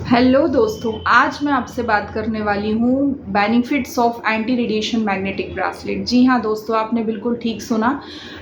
Hello दोस्तों, आज मैं आपसे बात करने वाली हूँ benefits of anti radiation magnetic bracelet. जी हाँ दोस्तों, आपने बिल्कुल ठीक सुना।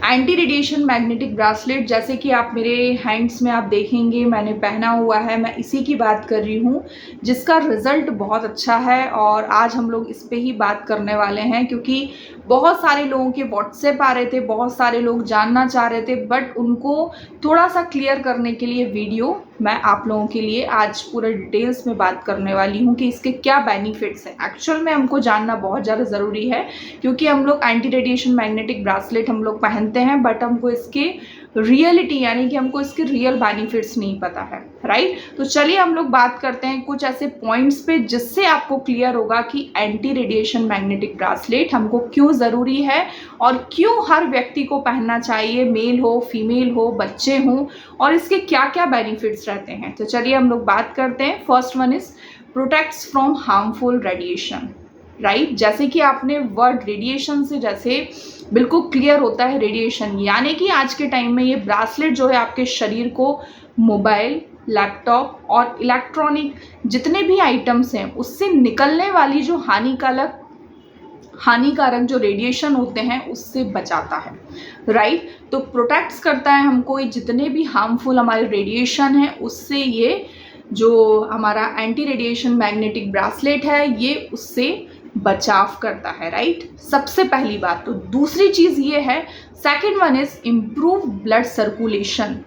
एंटी रेडिएशन मैग्नेटिक ब्रासलेट, जैसे कि आप मेरे हैंड्स में आप देखेंगे मैंने पहना हुआ है, मैं इसी की बात कर रही हूँ जिसका रिजल्ट बहुत अच्छा है। और आज हम लोग इस पे ही बात करने वाले हैं क्योंकि बहुत सारे लोगों के व्हाट्सएप आ रहे थे, बहुत सारे लोग जानना चाह रहे थे, बट उनको थोड़ा सा क्लियर करने के लिए वीडियो मैं आप लोगों के लिए आज पूरा डिटेल्स में बात करने वाली हूँ कि इसके क्या बेनिफिट्स हैं। एक्चुअल में हमको जानना बहुत ज़्यादा ज़रूरी है क्योंकि हम लोग एंटी रेडिएशन मैग्नेटिक ब्रासलेट हम लोग पहनते हैं, बट हमको इसके रियलिटी यानी कि हमको इसके रियल बेनिफिट्स नहीं पता है, राइट। तो चलिए हम लोग बात करते हैं कुछ ऐसे पॉइंट्स पे जिससे आपको क्लियर होगा कि एंटी रेडिएशन मैग्नेटिक ब्रासलेट हमको क्यों ज़रूरी है और क्यों हर व्यक्ति को पहनना चाहिए, मेल हो फीमेल हो बच्चे हों, और इसके क्या क्या बेनिफिट्स रहते हैं। तो चलिए हम लोग बात करते हैं। First one is protects from harmful radiation, right. जैसे कि आपने वर्ड रेडिएशन से जैसे बिल्कुल क्लियर होता है रेडिएशन, यानी कि आज के टाइम में ये ब्रासलेट जो है आपके शरीर को मोबाइल, लैपटॉप और इलेक्ट्रॉनिक जितने भी आइटम्स हैं उससे निकलने वाली जो हानिकारक जो रेडिएशन होते हैं उससे बचाता है, राइट। तो प्रोटेक्ट्स करता है हमको, ये जितने भी हार्मफुल हमारे रेडिएशन है उससे ये जो हमारा एंटी रेडिएशन मैग्नेटिक ब्रासलेट है ये उससे बचाव करता है, राइट। सबसे पहली बात। तो दूसरी चीज़ ये है, second one is improve blood circulation.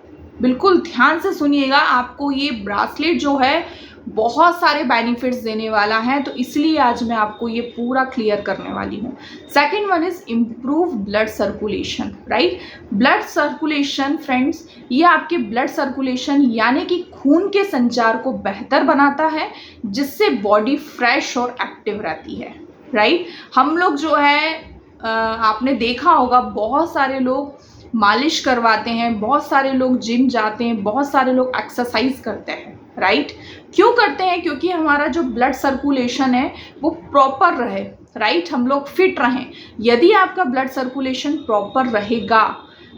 बिल्कुल ध्यान से सुनिएगा, आपको ये ब्रासलेट जो है बहुत सारे बेनिफिट्स देने वाला है, तो इसलिए आज मैं आपको ये पूरा क्लियर करने वाली हूँ। Second one is improve blood circulation, right. Blood circulation friends, ये आपके ब्लड सर्कुलेशन यानी कि खून के संचार को बेहतर बनाता है जिससे बॉडी फ्रेश और एक्टिव रहती है, राइट। हम लोग जो है आपने देखा होगा बहुत सारे लोग मालिश करवाते हैं, बहुत सारे लोग जिम जाते हैं, बहुत सारे लोग एक्सरसाइज करते हैं, राइट। क्यों करते हैं? क्योंकि हमारा जो ब्लड सर्कुलेशन है वो प्रॉपर रहे, राइट, हम लोग फिट रहें। यदि आपका ब्लड सर्कुलेशन प्रॉपर रहेगा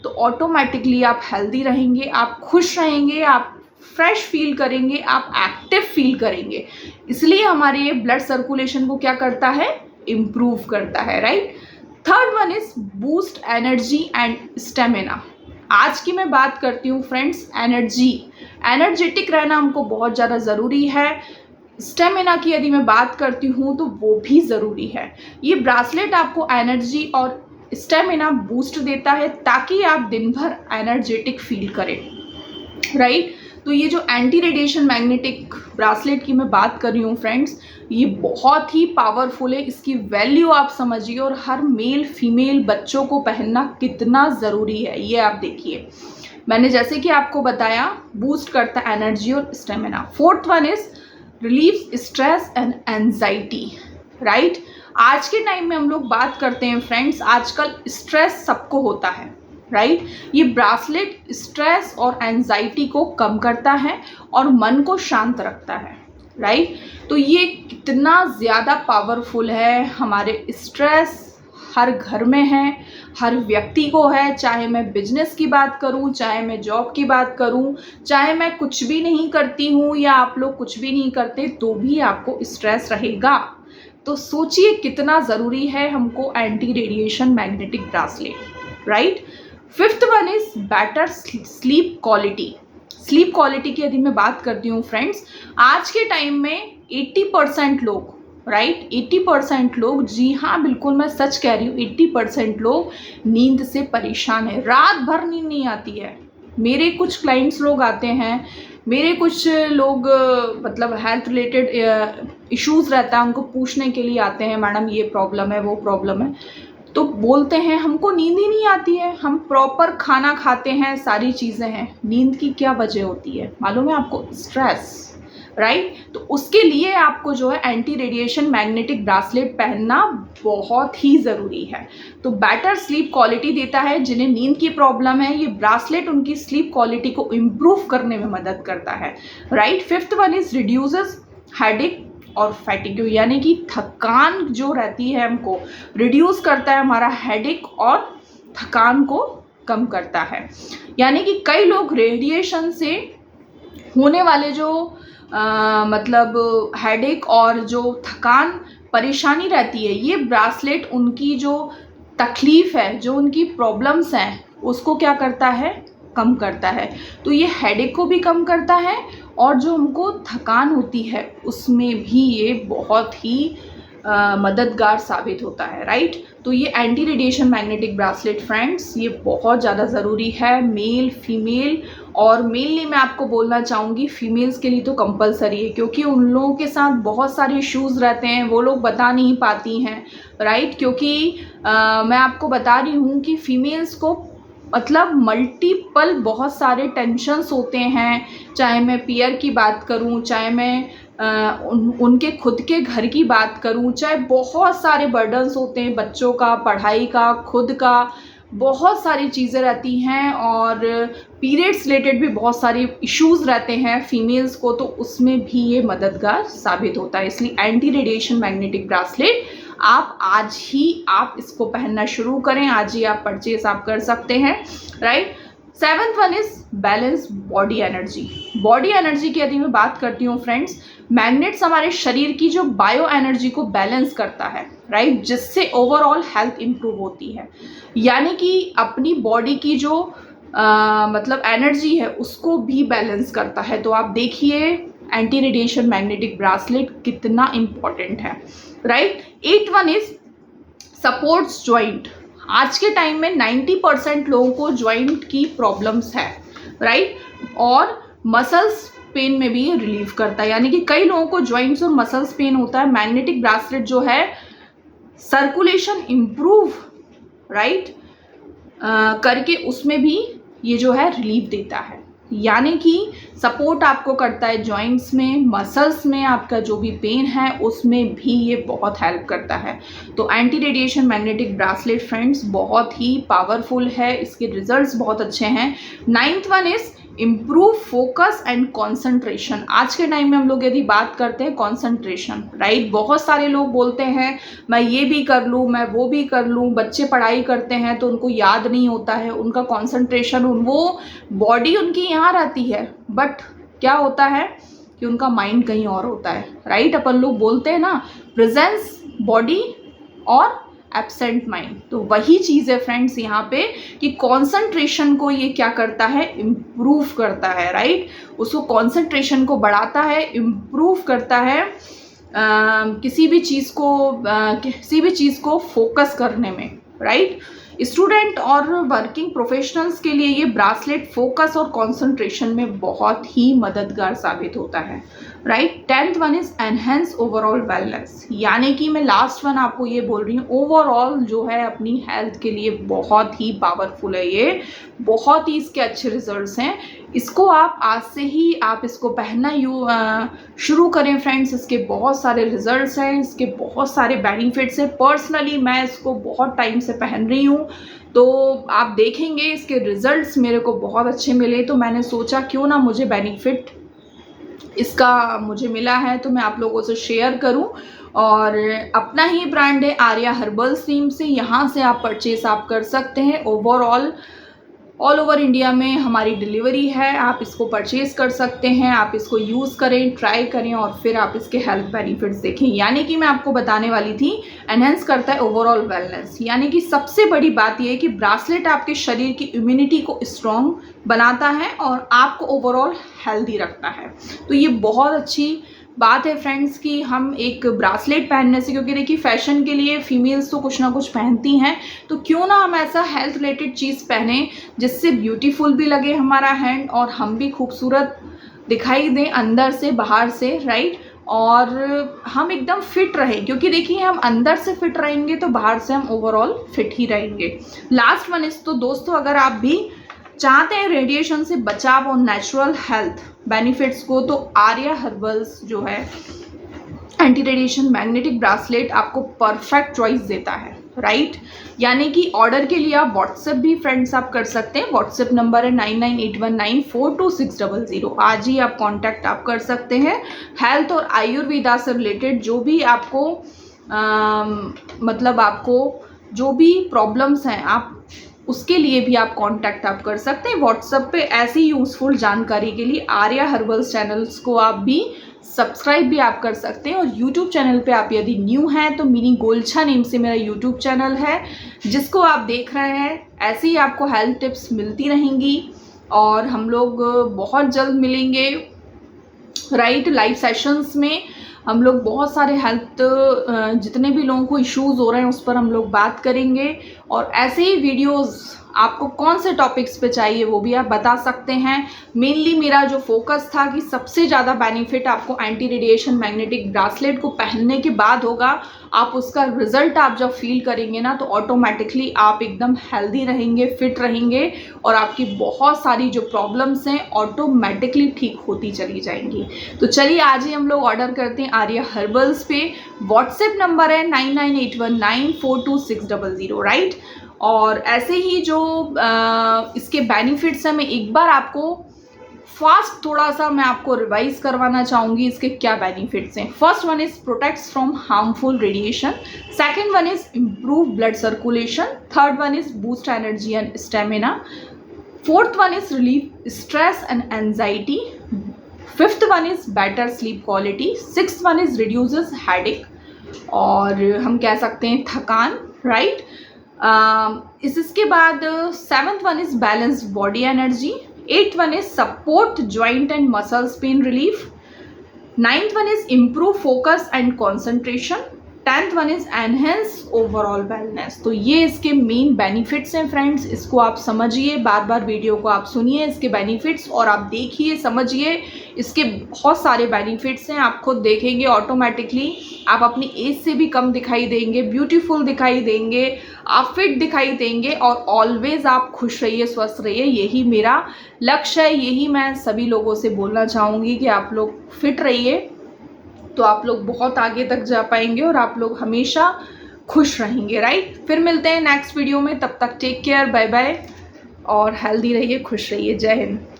तो ऑटोमेटिकली आप हेल्दी रहेंगे, आप खुश रहेंगे, आप फ्रेश फील करेंगे, आप एक्टिव फील करेंगे। इसलिए हमारे ये ब्लड सर्कुलेशन को क्या करता है? इम्प्रूव करता है, right. Third one is boost energy and stamina. आज की मैं बात करती हूँ फ्रेंड्स एनर्जेटिक रहना हमको बहुत ज़्यादा ज़रूरी है। स्टेमिना की यदि मैं बात करती हूँ तो वो भी ज़रूरी है। ये ब्रासलेट आपको एनर्जी और स्टेमिना बूस्ट देता है ताकि आप दिन भर एनर्जेटिक फील करें, राइट। तो ये जो एंटी रेडिएशन मैग्नेटिक ब्रासलेट की मैं बात कर रही हूँ फ्रेंड्स, ये बहुत ही पावरफुल है। इसकी वैल्यू आप समझिए और हर मेल फीमेल बच्चों को पहनना कितना ज़रूरी है ये आप देखिए। मैंने जैसे कि आपको बताया बूस्ट करता है एनर्जी और stamina. Fourth one is relieve stress and anxiety, right. आज के टाइम में हम लोग बात करते हैं फ्रेंड्स, आजकल स्ट्रेस सबको होता है, राइट। ये ब्रासलेट स्ट्रेस और एंजाइटी को कम करता है और मन को शांत रखता है, राइट। तो ये कितना ज़्यादा पावरफुल है। हमारे स्ट्रेस हर घर में है, हर व्यक्ति को है, चाहे मैं बिजनेस की बात करूं, चाहे मैं जॉब की बात करूं, चाहे मैं कुछ भी नहीं करती हूं या आप लोग कुछ भी नहीं करते तो भी आपको स्ट्रेस रहेगा। तो सोचिए कितना ज़रूरी है हमको anti radiation magnetic bracelet, right. Fifth one is better sleep quality. Sleep quality की यदि मैं बात करती हूँ फ्रेंड्स, आज के टाइम में 80% लोग, राइट, 80% लोग, जी हाँ बिल्कुल मैं सच कह रही हूँ, 80% लोग नींद से परेशान है। रात भर नींद नहीं आती है। मेरे कुछ क्लाइंट्स लोग आते हैं, मेरे कुछ लोग मतलब हेल्थ रिलेटेड इश्यूज़ रहता है उनको पूछने के लिए आते हैं, मैडम ये प्रॉब्लम है वो प्रॉब्लम है, तो बोलते हैं हमको नींद ही नहीं आती है। हम प्रॉपर खाना खाते हैं, सारी चीज़ें हैं, नींद की क्या वजह होती है मालूम है आपको? Stress, right. तो उसके लिए आपको जो है एंटी रेडिएशन मैग्नेटिक ब्रासलेट पहनना बहुत ही ज़रूरी है। तो बेटर स्लीप क्वालिटी देता है। जिन्हें नींद की प्रॉब्लम है ये ब्रासलेट उनकी स्लीप क्वालिटी को इम्प्रूव करने में मदद करता है, right. Fifth one is reduces headache और फैटिग, यानी कि थकान जो रहती है हमको रिड्यूस करता है, हमारा हेडेक और थकान को कम करता है। यानी कि कई लोग रेडिएशन से होने वाले जो मतलब हेडेक और जो थकान परेशानी रहती है, ये ब्रासलेट उनकी जो तकलीफ़ है, जो उनकी प्रॉब्लम्स हैं, उसको क्या करता है, कम करता है। तो ये हेडेक को भी कम करता है और जो हमको थकान होती है उसमें भी ये बहुत ही मददगार साबित होता है, राइट। तो ये anti radiation magnetic bracelet friends, ये बहुत ज़्यादा ज़रूरी है मेल फीमेल, और मेनली मैं आपको बोलना चाहूँगी फीमेल्स के लिए तो कंपलसरी है, क्योंकि उन लोगों के साथ बहुत सारे इश्यूज़ रहते हैं, वो लोग बता नहीं पाती हैं, राइट। क्योंकि मैं आपको बता रही हूँ कि फीमेल्स को मतलब मल्टीपल बहुत सारे टेंशन्स होते हैं, चाहे मैं पीयर की बात करूं, चाहे मैं उनके खुद के घर की बात करूं, चाहे बहुत सारे बर्डन्स होते हैं, बच्चों का, पढ़ाई का, खुद का, बहुत सारी चीज़ें रहती हैं, और पीरियड्स रिलेटेड भी बहुत सारे इश्यूज़ रहते हैं फीमेल्स को, तो उसमें भी ये मददगार साबित होता है। इसलिए एंटी रेडिएशन मैग्नेटिक ब्रासलेट आप आज ही आप इसको पहनना शुरू करें, आज ही आप परचेज आप कर सकते हैं, right. 7th one is balance body energy. Body energy की यदि मैं बात करती हूँ फ्रेंड्स, मैग्नेट्स हमारे शरीर की जो बायो एनर्जी को बैलेंस करता है, राइट, जिससे ओवरऑल हेल्थ इंप्रूव होती है। यानी कि अपनी बॉडी की जो मतलब एनर्जी है उसको भी बैलेंस करता है। तो आप देखिए एंटी रेडिएशन मैग्नेटिक ब्रासलेट कितना इम्पॉर्टेंट है, right. 8th one is supports joint. आज के टाइम में 90% लोगों को जॉइंट की प्रॉब्लम्स है, राइट, और मसल्स पेन में भी ये रिलीव करता है। यानी कि कई लोगों को जॉइंट्स और मसल्स पेन होता है, मैग्नेटिक ब्रासलेट जो है सर्कुलेशन इम्प्रूव, राइट, करके उसमें भी ये जो है रिलीफ देता है। यानी कि सपोर्ट आपको करता है जॉइंट्स में, मसल्स में, आपका जो भी पेन है उसमें भी ये बहुत हेल्प करता है। तो anti radiation magnetic bracelet friends बहुत ही पावरफुल है, इसके रिजल्ट्स बहुत अच्छे हैं। 9th one is improve focus and concentration. आज के टाइम में हम लोग यदि बात करते हैं कॉन्सेंट्रेशन, राइट, बहुत सारे लोग बोलते हैं मैं ये भी कर लूँ, मैं वो भी कर लूँ, बच्चे पढ़ाई करते हैं तो उनको याद नहीं होता है, उनका कॉन्सेंट्रेशन, वो बॉडी उनकी यहाँ रहती है, बट क्या होता है कि उनका माइंड कहीं और होता है, राइट। अपन लोग बोलते हैं ना प्रेजेंस बॉडी और एब्सेंट माइंड, तो वही चीज़ है फ्रेंड्स यहाँ पे कि कंसंट्रेशन को ये क्या करता है, इम्प्रूव करता है, राइट, उसको कंसंट्रेशन को बढ़ाता है, इम्प्रूव करता है किसी भी चीज़ को फोकस करने में, राइट। स्टूडेंट और वर्किंग प्रोफेशनल्स के लिए ये ब्रासलेट फोकस और कंसंट्रेशन में बहुत ही मददगार साबित होता है, right. 10th one is enhance overall wellness. यानी कि मैं लास्ट वन आपको ये बोल रही हूँ, ओवरऑल जो है अपनी हेल्थ के लिए बहुत ही पावरफुल है, ये बहुत ही इसके अच्छे रिजल्ट्स हैं। इसको आप आज से ही आप इसको पहनना शुरू करें फ्रेंड्स, इसके बहुत सारे रिजल्ट्स हैं, इसके बहुत सारे बेनिफिट्स हैं। पर्सनली मैं इसको बहुत टाइम से पहन रही हूँ, तो आप देखेंगे इसके रिजल्ट्स मेरे को बहुत अच्छे मिले, तो मैंने सोचा क्यों ना मुझे बेनिफिट इसका मुझे मिला है तो मैं आप लोगों से शेयर करूं। और अपना ही ब्रांड है आर्या हर्बल्स टीम से, यहाँ से आप परचेस आप कर सकते हैं। ओवरऑल ऑल ओवर इंडिया में हमारी डिलीवरी है, आप इसको परचेज़ कर सकते हैं, आप इसको यूज़ करें, ट्राई करें और फिर आप इसके हेल्थ बेनिफिट्स देखें। यानी कि मैं आपको बताने वाली थी एनहेंस करता है ओवरऑल वेलनेस। यानी कि सबसे बड़ी बात यह है कि ब्रासलेट आपके शरीर की इम्यूनिटी को स्ट्रॉन्ग बनाता है और आपको ओवरऑल हेल्दी रखता है। तो ये बहुत अच्छी बात है फ्रेंड्स कि हम एक ब्रासलेट पहनने से, क्योंकि देखिए फैशन के लिए फीमेल्स तो कुछ ना कुछ पहनती हैं, तो क्यों ना हम ऐसा हेल्थ रिलेटेड चीज़ पहने जिससे ब्यूटीफुल भी लगे हमारा हैंड और हम भी खूबसूरत दिखाई दें अंदर से बाहर से, राइट, और हम एकदम फिट रहें। क्योंकि देखिए हम अंदर से फिट रहेंगे तो बाहर से हम ओवरऑल फिट ही रहेंगे। लास्ट वन इज, तो दोस्तों अगर आप भी चाहते हैं रेडिएशन से बचाव और नेचुरल हेल्थ बेनिफिट्स को, तो आर्या हर्बल्स जो है एंटी रेडिएशन मैग्नेटिक ब्रासलेट आपको परफेक्ट चॉइस देता है, राइट। यानी कि ऑर्डर के लिए आप व्हाट्सएप भी फ्रेंड्स आप कर सकते हैं। व्हाट्सएप नंबर है 9981942600। आज ही आप कांटेक्ट आप कर सकते हैं। हेल्थ और आयुर्वेदा से रिलेटेड जो भी आपको मतलब आपको जो भी प्रॉब्लम्स हैं आप उसके लिए भी आप कांटेक्ट आप कर सकते हैं व्हाट्सएप पे। ऐसी यूज़फुल जानकारी के लिए आर्या हर्बल्स चैनल्स को आप भी सब्सक्राइब भी आप कर सकते हैं। और यूट्यूब चैनल पे आप यदि न्यू हैं तो मिनी गोलछा नेम से मेरा यूट्यूब चैनल है जिसको आप देख रहे हैं। ऐसे ही आपको हेल्थ टिप्स मिलती रहेंगी और हम लोग बहुत जल्द मिलेंगे, राइट। लाइव सेशंस में हम लोग बहुत सारे हेल्थ जितने भी लोगों को इश्यूज़ हो रहे हैं उस पर हम लोग बात करेंगे। और ऐसे ही वीडियोज़ आपको कौन से टॉपिक्स पे चाहिए वो भी आप बता सकते हैं। मेनली मेरा जो फोकस था कि सबसे ज़्यादा बेनिफिट आपको एंटी रेडिएशन मैग्नेटिक ब्रासलेट को पहनने के बाद होगा। आप उसका रिजल्ट आप जब फील करेंगे ना तो ऑटोमेटिकली आप एकदम हेल्दी रहेंगे, फिट रहेंगे और आपकी बहुत सारी जो प्रॉब्लम्स हैं ऑटोमेटिकली ठीक होती चली जाएंगी। तो चलिए आज ही हम लोग ऑर्डर करते हैं आर्या हर्बल्स पे। व्हाट्सएप नंबर है 9981942600, राइट। और ऐसे ही जो इसके बेनिफिट्स हैं मैं एक बार आपको फास्ट थोड़ा सा मैं आपको रिवाइज करवाना चाहूँगी इसके क्या बेनिफिट्स हैं। First one is protects from harmful radiation, second one is improve blood circulation, third one is boost energy and stamina, fourth one is relieve stress and anxiety, fifth one is better sleep quality, sixth one is reduces headache और हम कह सकते हैं थकान, right. इसके बाद seventh one is balance body energy, eighth one is support joint and muscles pain relief, ninth one is improve focus and concentration, 10th one is enhance overall wellness. तो ये इसके मेन बेनिफिट्स हैं friends, इसको आप समझिए, बार बार video को आप सुनिए इसके बेनिफिट्स और आप देखिए समझिए। इसके बहुत सारे बेनिफिट्स हैं, आप खुद देखेंगे ऑटोमेटिकली आप अपनी एज से भी कम दिखाई देंगे, ब्यूटीफुल दिखाई देंगे, आप फिट दिखाई देंगे और ऑलवेज आप खुश रहिए, स्वस्थ रहिए। यही मेरा लक्ष्य है, यही मैं सभी लोगों से बोलना चाहूँगी कि आप लोग फिट रहिए तो आप लोग बहुत आगे तक जा पाएंगे और आप लोग हमेशा खुश रहेंगे, राइट। फिर मिलते हैं नेक्स्ट वीडियो में, तब तक टेक केयर, बाय बाय और हेल्दी रहिए, खुश रहिए। जय हिंद।